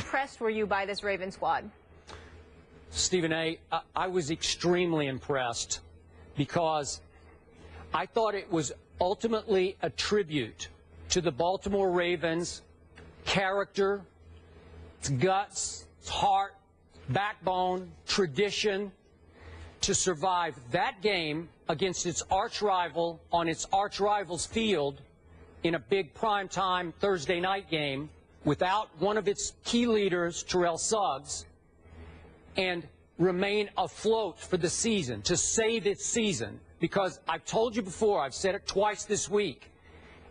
impressed were you by this Ravens squad? Stephen A., I was extremely impressed because I thought it was ultimately a tribute to the Baltimore Ravens' character, its guts, its heart, backbone, tradition, to survive that game against its arch rival on its arch rival's field in a big primetime Thursday night game without one of its key leaders, Terrell Suggs, and remain afloat for the season, to save its season. Because I've told you before, I've said it twice this week,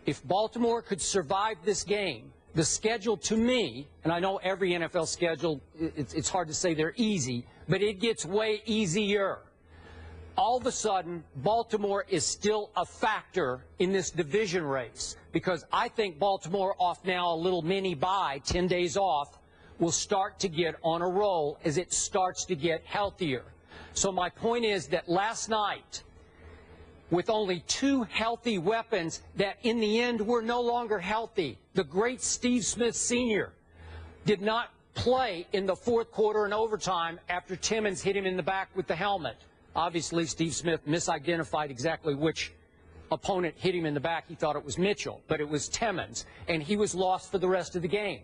if Baltimore could survive this game, the schedule to me, and I know every NFL schedule, it's hard to say they're easy, but it gets way easier. All of a sudden, Baltimore is still a factor in this division race because I think Baltimore, off now a little mini bye, 10 days off, will start to get on a roll as it starts to get healthier. So my point is that last night, with only 2 healthy weapons that in the end were no longer healthy, the great Steve Smith Sr. did not play in the 4th quarter and overtime after Timmons hit him in the back with the helmet. Obviously, Steve Smith misidentified exactly which opponent hit him in the back. He thought it was Mitchell, but it was Timmons, and he was lost for the rest of the game.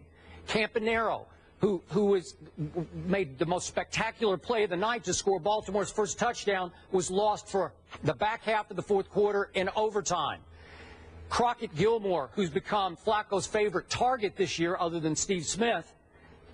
Campanaro, who made the most spectacular play of the night to score Baltimore's first touchdown, was lost for the back half of the 4th quarter in overtime. Crockett Gilmore, who's become Flacco's favorite target this year other than Steve Smith,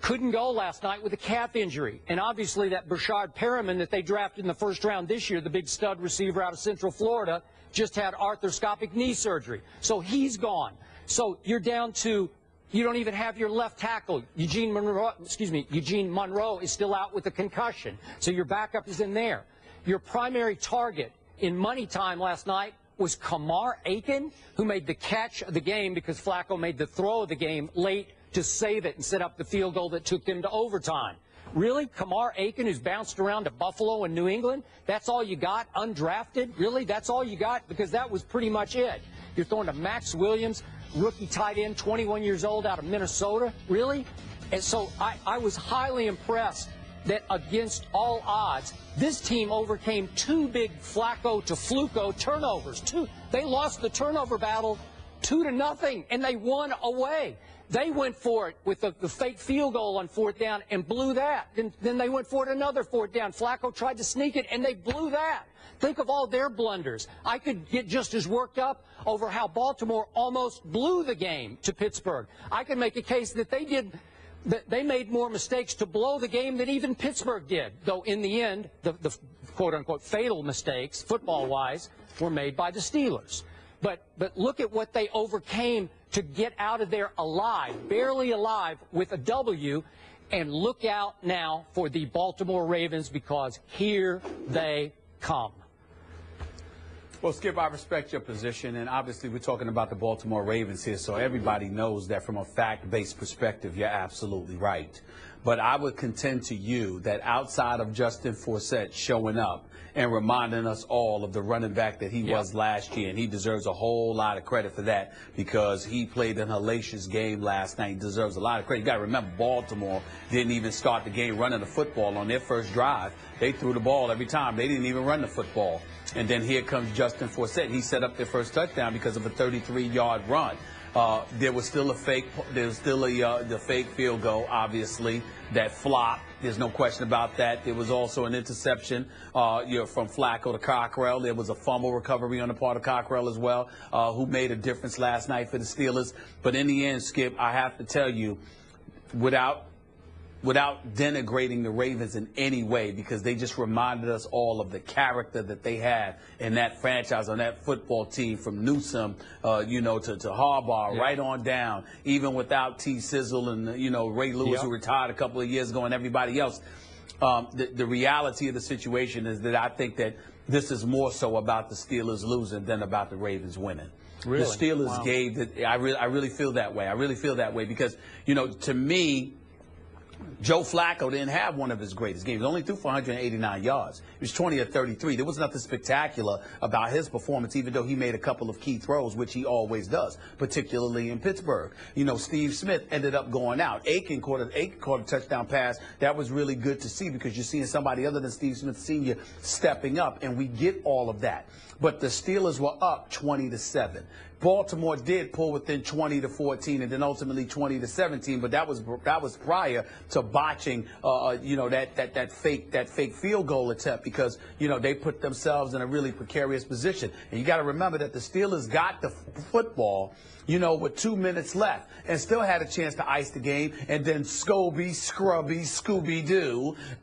couldn't go last night with a calf injury. And obviously that Brashard Perriman that they drafted in the 1st round this year, the big stud receiver out of Central Florida, just had arthroscopic knee surgery. So he's gone. So you're down to, you don't even have your left tackle. Eugene Monroe is still out with a concussion. So your backup is in there. Your primary target in money time last night was Kamar Aiken, who made the catch of the game because Flacco made the throw of the game late to save it and set up the field goal that took them to overtime. Really? Kamar Aiken, who's bounced around to Buffalo and New England? That's all you got? Undrafted? Really? That's all you got? Because that was pretty much it. You're throwing to Max Williams, rookie tight end, 21 years old, out of Minnesota? Really? And so I was highly impressed that against all odds, this team overcame 2 big Flacco to Fluco turnovers. They lost the turnover battle 2-0, and they won away. They went for it with the fake field goal on 4th down and blew that. Then they went for it another 4th down. Flacco tried to sneak it, and they blew that. Think of all their blunders. I could get just as worked up over how Baltimore almost blew the game to Pittsburgh. I could make a case that they made more mistakes to blow the game than even Pittsburgh did, though in the end, the quote-unquote fatal mistakes, football-wise, were made by the Steelers. But look at what they overcame to get out of there alive, barely alive, with a W. And look out now for the Baltimore Ravens because here they come. Well, Skip, I respect your position, and obviously we're talking about the Baltimore Ravens here, so everybody knows that from a fact-based perspective, you're absolutely right. But I would contend to you that outside of Justin Forsett showing up and reminding us all of the running back that he was last year, and he deserves a whole lot of credit for that because he played an hellacious game last night. He deserves a lot of credit. You got to remember, Baltimore didn't even start the game running the football on their first drive. They threw the ball every time. They didn't even run the football. And then here comes Justin Forsett. He set up their first touchdown because of a 33-yard run. There was still the fake field goal, obviously, that flopped. There's no question about that. There was also an interception from Flacco to Cockrell. There was a fumble recovery on the part of Cockrell as well, who made a difference last night for the Steelers. But in the end, Skip, I have to tell you, without denigrating the Ravens in any way, because they just reminded us all of the character that they had in that franchise, on that football team, from Newsome, to Harbaugh, right on down, even without T. Sizzle and, Ray Lewis, who retired a couple of years ago, and everybody else. The reality of the situation is that I think that this is more so about the Steelers losing than about the Ravens winning. Really? The Steelers gave it. I really feel that way. I really feel that way because, to me, Joe Flacco didn't have one of his greatest games. He only threw for 189 yards. He was 20 of 33. There was nothing spectacular about his performance, even though he made a couple of key throws, which he always does, particularly in Pittsburgh. You know, Steve Smith ended up going out. Aiken caught a touchdown pass. That was really good to see because you're seeing somebody other than Steve Smith Sr. stepping up, and we get all of that. But the Steelers were up 20-7. Baltimore did pull within 20-14 and then ultimately 20-17, but that was prior to botching, you know, that fake field goal attempt because, you know, they put themselves in a really precarious position. And you got to remember that the Steelers got the football, you know, with 2 minutes left and still had a chance to ice the game. And then Scooby-Doo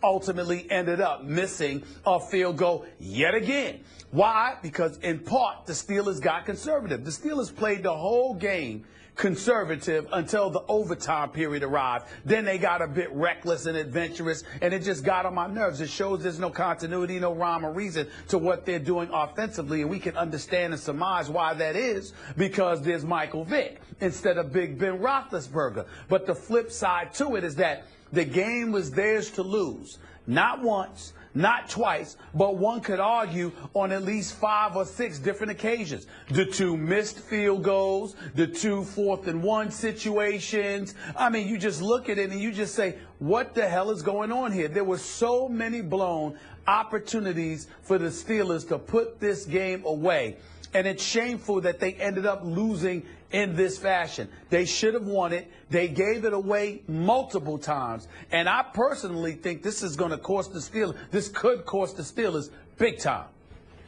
ultimately ended up missing a field goal yet again. Why? Because in part, the Steelers got conservative. The Steelers played the whole game conservative until the overtime period arrived. Then they got a bit reckless and adventurous, and it just got on my nerves. It shows there's no continuity, no rhyme or reason to what they're doing offensively, and we can understand and surmise why that is because there's Michael Vick instead of Big Ben Roethlisberger. But the flip side to it is that the game was theirs to lose. Not once, not twice, but one could argue on at least 5 or 6 different occasions. The 2 missed field goals, the 2 4th-and-1 situations. I mean, you just look at it and you just say, what the hell is going on here? There were so many blown opportunities for the Steelers to put this game away. And it's shameful that they ended up losing in this fashion. They should have won it. They gave it away multiple times. And I personally think this is going to cost the Steelers. This could cost the Steelers big time.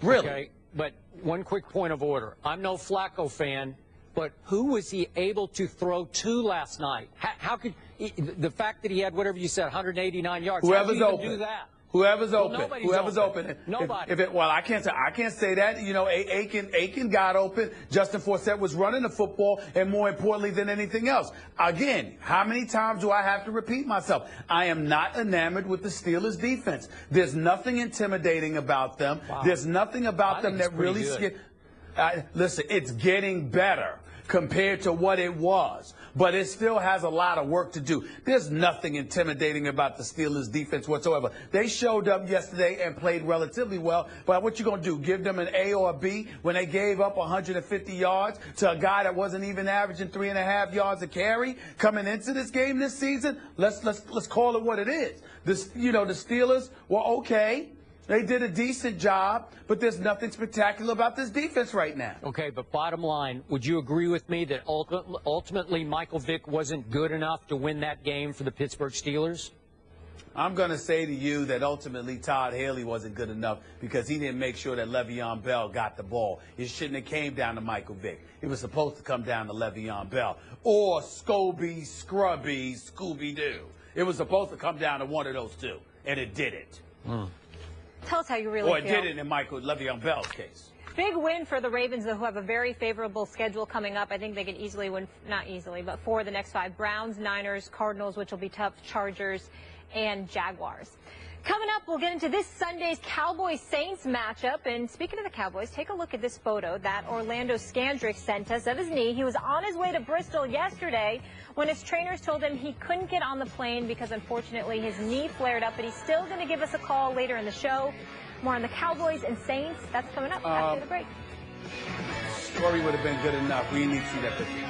Really. Okay, but one quick point of order. I'm no Flacco fan, but who was he able to throw to last night? How could the fact that he had whatever you said, 189 yards, whoever's how open. do that? Whoever's Well, open, whoever's open. Nobody. Well, I can't say that. You know, Aiken got open. Justin Forsett was running the football, and more importantly than anything else. Again, how many times do I have to repeat myself? I am not enamored with the Steelers' defense. There's nothing intimidating about them. Wow. There's nothing about them that really scares. Listen, it's getting better compared to what it was, but it still has a lot of work to do. There's nothing intimidating about the Steelers' defense whatsoever. They showed up yesterday and played relatively well, but what you going to do, give them an A or a B when they gave up 150 yards to a guy that wasn't even averaging 3.5 yards a carry coming into this game this season? Let's call it what it is. You know, the Steelers were okay. They did a decent job, but there's nothing spectacular about this defense right now. Okay, but bottom line, would you agree with me that ultimately Michael Vick wasn't good enough to win that game for the Pittsburgh Steelers? I'm going to say to you that ultimately Todd Haley wasn't good enough because he didn't make sure that Le'Veon Bell got the ball. It shouldn't have came down to Michael Vick. It was supposed to come down to Le'Veon Bell or Scooby-Doo. It was supposed to come down to one of those two, and it didn't. Tell us how you really Or it feel. did it in Le'Veon Bell's case. Big win for the Ravens, though, who have a very favorable schedule coming up. I think they can easily win, not easily, but 4 of the next 5. Browns, Niners, Cardinals, which will be tough, Chargers, and Jaguars. Coming up, we'll get into this Sunday's Cowboys-Saints matchup. And speaking of the Cowboys, take a look at this photo that Orlando Scandrick sent us of his knee. He was on his way to Bristol yesterday when his trainers told him he couldn't get on the plane because, unfortunately, his knee flared up. But he's still going to give us a call later in the show. More on the Cowboys and Saints. That's coming up after the break. Story would have been good enough. We need to see that picture.